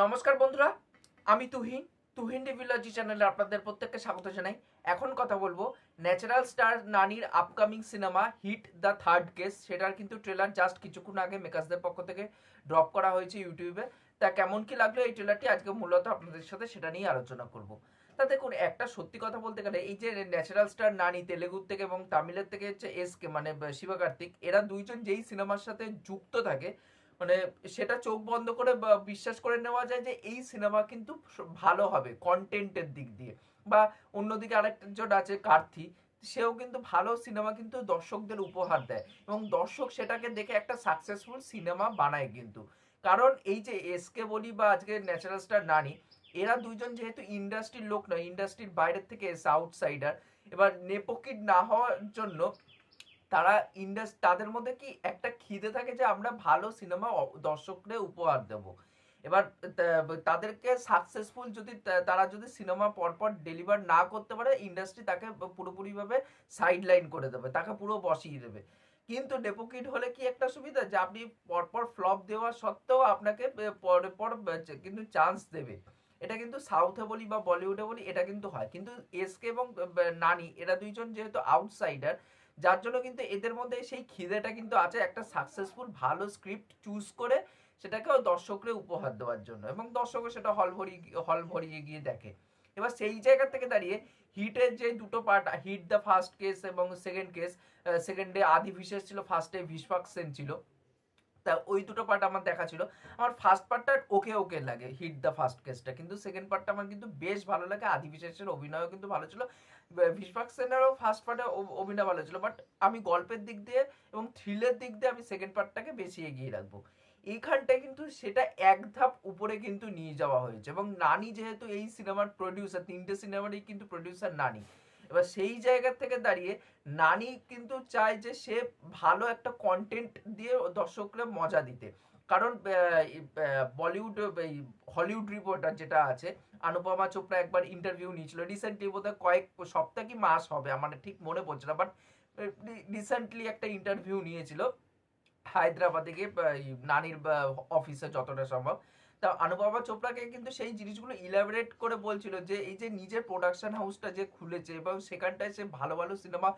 নমস্কার বন্ধুরা, আমি তুহিন রিভিউলজি চ্যানেলে আপনাদের প্রত্যেককে স্বাগত জানাই। এখন কথা বলবো ন্যাচারাল স্টার নানির upcoming cinema hit the third case. সেটার কিন্তু ট্রেলার জাস্ট কিছুক্ষণ আগে মেকার্সদের পক্ষ থেকে ড্রপ করা হয়েছে ইউটিউবে। তা কেমন কি লাগলো এই ট্রেলারটি, আজকে মূলত আপনাদের সাথে সেটা নিয়ে আলোচনা করব। তা দেখুন, একটা সত্যি কথা বলতে গেলে এই যে ন্যাচারাল স্টার নানি তেলেগুর থেকে এবং তামিলের থেকে হচ্ছে এসকে মানে শিবকার্তিক, এরা দুইজন যেই সিনেমার সাথে যুক্ত থাকে মানে সেটা চোখ বন্ধ করে বা বিশ্বাস করে নেওয়া যায় যে এই সিনেমা কিন্তু ভালো হবে কন্টেন্টের দিক দিয়ে। বা অন্যদিকে আরেকজন আছে কার্থি, সেও কিন্তু ভালো সিনেমা কিন্তু দর্শকদের উপহার দেয় এবং দর্শক সেটাকে দেখে একটা সাকসেসফুল সিনেমা বানায় কিন্তু। কারণ এই যে এসকে বলি বা আজকে ন্যাচারাল স্টার নানি, এরা দুইজন যেহেতু ইন্ডাস্ট্রির লোক নয়, ইন্ডাস্ট্রির বাইরের থেকে এসে আউটসাইডার, এবার নেপোকিড না হওয়ার জন্য তারা তাদের মধ্যে কি একটা খিদে থাকে যে আমরা ভালো সিনেমা দর্শকদের উপহার দেব। এবার তাদেরকে সাকসেসফুল যদি তারা যদি সিনেমা পরপর ডেলিভার না করতে পারে, ইন্ডাস্ট্রি তাকে পুরোপুরিভাবে সাইড লাইন করে দেবে, তাকে পুরো বসিয়ে দেবে। কিন্তু ডেপোকিট হলে কি একটা সুবিধা যে আপনি পরপর ফ্লপ দেওয়া সত্ত্বেও আপনাকে পরে পর কিন্তু চান্স দেবে। এটা কিন্তু সাউথে বলি বা বলিউডে বলি এটা কিন্তু হয়। কিন্তু এসকে এবং নানি এরা দুইজন যেহেতু আউটসাইডার, যার জন্য কিন্তু এদের মধ্যে সেই খিদেটা কিন্তু আছে একটা সাকসেসফুল ভালো স্ক্রিপ্ট চুজ করে সেটাকেও দর্শকরে উপহার দেওয়ার জন্য, এবং দর্শকও সেটা হল ভরিয়ে গিয়ে দেখে। এবার সেই জায়গা থেকে দাঁড়িয়ে হিটের যে দুটো part, hit the first case এবং সেকেন্ড কেস, সেকেন্ডে আদি বিশেষ ছিল, ফার্স্টে ভিশপাক সেন ছিল। তা ওই দুটো পার্ট আমার দেখা ছিল। আমার ফার্স্ট পার্টটা ওকে ওকে লাগে, হিট দ্য ফার্স্ট কেসটা, কিন্তু সেকেন্ড পার্টটা আমার কিন্তু বেশ ভালো লাগে। আদি বিশেষের অভিনয়ও কিন্তু ভালো ছিল, ভিশপাক সেনেরও ফার্স্ট পার্টে অভিনয় ভালো ছিল, বাট আমি গল্পের দিক দিয়ে এবং থ্রিলের দিক দিয়ে আমি সেকেন্ড পার্টটাকে বেশি এগিয়ে রাখবো। এইখানটায় কিন্তু সেটা এক ধাপ উপরে কিন্তু নিয়ে যাওয়া হয়েছে, এবং নানি যেহেতু এই সিনেমার প্রডিউসার, তিনটে সিনেমারই কিন্তু প্রডিউসার নানি। এবার সেই জায়গা থেকে দাঁড়িয়ে নানি কিন্তু চায় যে সে ভালো একটা কন্টেন্ট দিয়ে দর্শকরা মজা দিতে। কারণ বলিউড হলিউড রিপোর্টার যেটা আছে, অনুপমা চোপড়া একবার ইন্টারভিউ নিয়েছিল রিসেন্টলি, বোধহয় কয়েক সপ্তাহ কি মাস হবে আমার ঠিক মনে পড়ছে না, বাট রিসেন্টলি একটা ইন্টারভিউ নিয়েছিল হায়দ্রাবাদে গিয়ে নানির অফিসে যতটা সম্ভব। তা অনুপমা চোপড়াকে কিন্তু সেই জিনিসগুলো ইলাবোরেট করে বলছিল যে এই যে নিজের প্রোডাকশন হাউসটা যে খুলেছে এবং সেখানটায় সে ভালো ভালো সিনেমা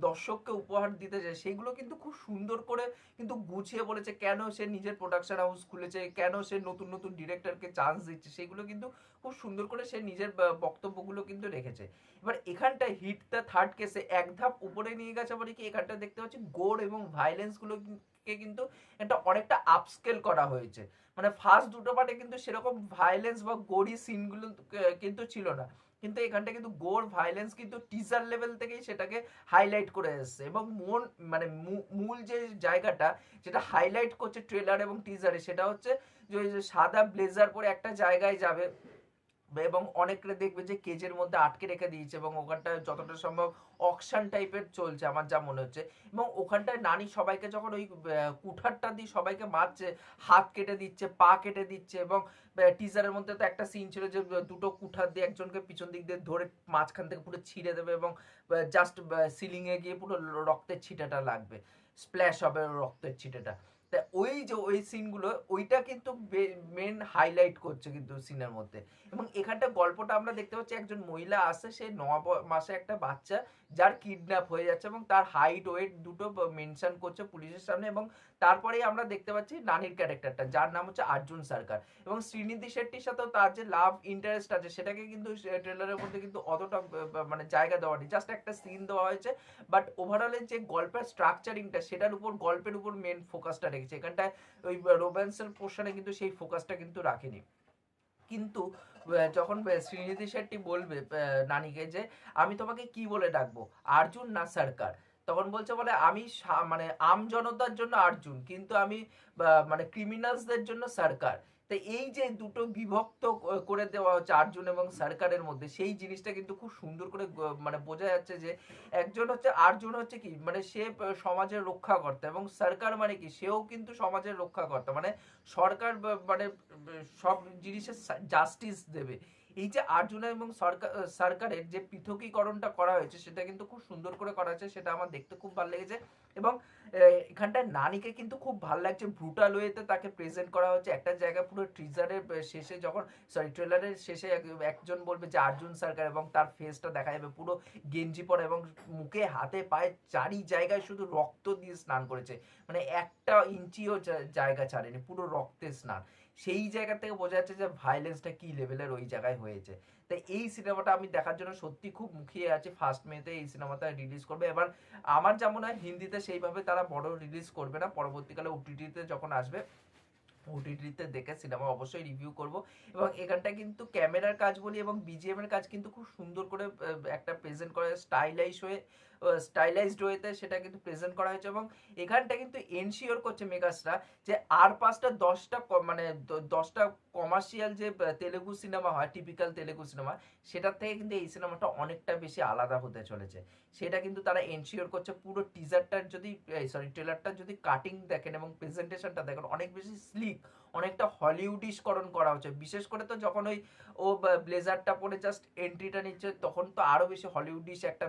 দর্শককে উপহার দিতে চায়, সেগুলো কিন্তু খুব সুন্দর করে কিন্তু গুছিয়ে বলেছে কেন সে নিজের প্রোডাকশন হাউস খুলেছে, কেন সে নতুন নতুন ডিরেক্টরকে চান্স দিচ্ছে, সেগুলো কিন্তু খুব সুন্দর করে সে নিজের বক্তব্যগুলো কিন্তু রেখেছে। এবার এখানটায় হিট দ্য থার্ড কেসে এক ধাপ উপরে নিয়ে গেছে, মানে কি এখানটা দেখতে পাচ্ছি গোর এবং ভাইলেন্স গুলো কে কিন্তু এটা অনেকটা আপস্কেল করা হয়েছে। মানে ফার্স্ট দুটো পার্টে কিন্তু সেরকম ভাইলেন্স বা গোরি সিনগুলো কিন্তু ছিল না, কিন্তু এখানটা কিন্তু গোর ভাইলেন্স কিন্তু টিজার লেভেল থেকেই সেটাকে হাইলাইট করে এসছে, এবং মানে মূল যে জায়গাটা যেটা হাইলাইট করছে ট্রেলার এবং টিজারে, সেটা হচ্ছে যে ওই যে সাদা ব্লেজার পরে একটা জায়গায় যাবে এবং অনেকটা দেখবে যে কেজের মধ্যে আটকে রেখে দিয়েছে, এবং ওখানটা যতটা সম্ভব অকশন টাইপের চলছে আমার যা মনে হচ্ছে। এবং ওখানটায় নানি সবাইকে যখন ওই কুঠারটা দিয়ে সবাইকে মারছে, হাত কেটে দিচ্ছে, পা কেটে দিচ্ছে, এবং টিজারের মধ্যে তো একটা সিন ছিল যে দুটো কুঠার দিয়ে একজনকে পিছন দিক দিয়ে ধরে মাঝখান থেকে পুরো ছিঁড়ে দেবে এবং জাস্ট সিলিং এ গিয়ে পুরো রক্তের ছিটাটা লাগবে, স্প্ল্যাশ হবে রক্তের ছিটাটা। তা ওই যে ওই সিনগুলো ওইটা কিন্তু মেন হাইলাইট করছে কিন্তু সিনের মধ্যে। এবং এখানটা গল্পটা আমরা দেখতে পাচ্ছি, একজন মহিলা আসে, সে 9 মাসে একটা বাচ্চা যার কিডন্যাপ হয়ে যাচ্ছে, এবং তার হাইট ওয়েট দুটো মেনশন করছে পুলিশের সামনে। এবং তারপরেই আমরা দেখতে পাচ্ছি নানির ক্যারেক্টারটা, যার নাম হচ্ছে অর্জুন সরকার, এবং শ্রীনিধি শেট্টির সাথেও তার যে লাভ ইন্টারেস্ট আছে সেটাকে কিন্তু ট্রেলারের মধ্যে কিন্তু অতটা মানে জায়গা দেওয়া নেই, জাস্ট একটা সিন দেওয়া হয়েছে। বাট ওভারঅলের যে গল্পের স্ট্রাকচারিংটা সেটার উপর, গল্পের উপর মেন ফোকাসটা রেখেছে। এখানটায় ওই রোম্যান্সের পোর্শনে কিন্তু সেই ফোকাসটা কিন্তু রাখেনি। কিন্তু যখন শ্রীনিধি শেট্টি বলবে নানিকে যে আমি তোমাকে কি বলে ডাকবো, অর্জুন না সরকার, তখন বলছে বলে আমি মানে আম জনতার জন্য অর্জুন, কিন্তু আমি মানে ক্রিমিনালসদের জন্য সরকার। তো এই যে দুটো বিভক্ত করে দেওয়া হচ্ছে অর্জুন এবং সরকারের মধ্যে, সেই জিনিসটা কিন্তু খুব সুন্দর করে মানে বোঝা যাচ্ছে যে একজন হচ্ছে অর্জুন হচ্ছে কি মানে সে সমাজের রক্ষাকর্তা, এবং সরকার মানে কি সেও কিন্তু সমাজের রক্ষাকর্তা, মানে সরকার মানে সব জিনিসের জাস্টিস দেবে। এই যে অর্জুন এবং সরকারের যে পৃথকীকরণটা করা হয়েছে সেটা কিন্তু খুব সুন্দর করে করা হয়েছে, সেটা আমার দেখতে খুব ভালো লেগেছে। এবং এখানটায় নানিকে কিন্তু খুব ভালো লাগছে, ব্রুটাল ওয়েতে তাকে প্রেজেন্ট করা হচ্ছে একটা জায়গায় পুরো টিজারের শেষে যখন ট্রেলারের শেষে একজন বলবে যে অর্জুন সরকার এবং তার ফেসটা দেখা যাবে পুরো গেঞ্জি পরা এবং মুখে হাতে পায়ে চারি জায়গায় শুধু রক্ত দিয়ে স্নান করেছে, মানে একটা ইঞ্চিও জায়গা ছাড়েনি, পুরো রক্তে স্নান। সেই জায়গা থেকে বোঝা যাচ্ছে যে ভাইলেন্সটা কি লেভেলের ওই জায়গায় হয়েছে। তাই এই সিনেমাটা আমি দেখার জন্য সত্যি খুব মুখিয়ে আছি। 1 মেতে এই সিনেমাটা রিলিজ করবে। এবার আমার যা মনে হয় হিন্দিতে সেইভাবে তারা বড় রিলিজ করবে না, পরবর্তীকালে ওটিটিতে যখন আসবে ওটিটিতে দেখে সিনেমা অবশ্যই রিভিউ করব। এবং এখানটা কিন্তু ক্যামেরার কাজ বলি এবং বিজিএম এর কাজ কিন্তু খুব সুন্দর করে একটা প্রেজেন্ট করা স্টাইলাইজড ওয়েতে সেটা কিন্তু প্রেজেন্ট করা হয়েছে। এবং এখানটা কিন্তু এনশিওর করছে মেগাসরা যে আর 5টা 10টা মানে 10টা কমার্শিয়াল যে তেলেগু সিনেমা হয়, টিপিক্যাল তেলেগু সিনেমা, সেটার থেকে কিন্তু এই সিনেমাটা অনেকটা বেশি আলাদা হতে চলেছে। সেটা কিন্তু তারা এনশিওর করছে। পুরো টিজারটার যদি ট্রেলারটার যদি কাটিং দেখেন এবং প্রেজেন্টেশনটা দেখেন, অনেক বেশি স্লিক, অনেকটা হলিউডিশকরণ করা হচ্ছে। বিশেষ করে তো যখন ও ব্লেজারটা পরে জাস্ট এন্ট্রিটা নিচ্ছে, তখন তো আরো বেশি হলিউডিশ একটা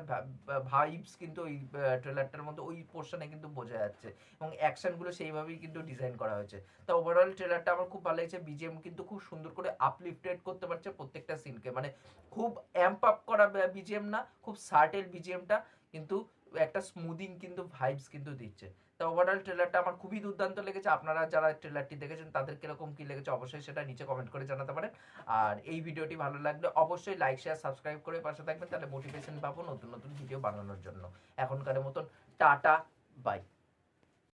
ভাইবস কিন্তু ওই ট্রেলারটার মধ্যে ওই পোর্শনে কিন্তু বোঝা যাচ্ছে। এবং অ্যাকশনগুলো সেইভাবেই কিন্তু ডিজাইন করা হয়েছে। তো ওভারঅল ট্রেলারটা আমার খুব ভালো লেগেছে। বিজিএম কিন্তু খুব সুন্দর করে আপলিফটেড করতে পারছে প্রত্যেকটা সিনকে, মানে খুব অ্যাম্প আপ করা বিজিএম না, খুব সার্টেল বিজিএমটা, কিন্তু একটা স্মুদিং কিন্তু ভাইবস কিন্তু দিচ্ছে। তো ওভারঅল ট্রেলারটা আমার খুবই দুর্দান্ত লেগেছে। আপনারা যারা ট্রেলারটি দেখেছেন তাদের কিরকম কি লেগেছে অবশ্যই সেটা নিচে কমেন্ট করে জানাতে পারেন। আর এই ভিডিওটি ভালো লাগলে অবশ্যই লাইক শেয়ার সাবস্ক্রাইব করে পাশে থাকবেন, তাহলে মোটিভেশন পাবো নতুন নতুন ভিডিও বানানোর জন্য। এখনকার মতন টাটা, বাই।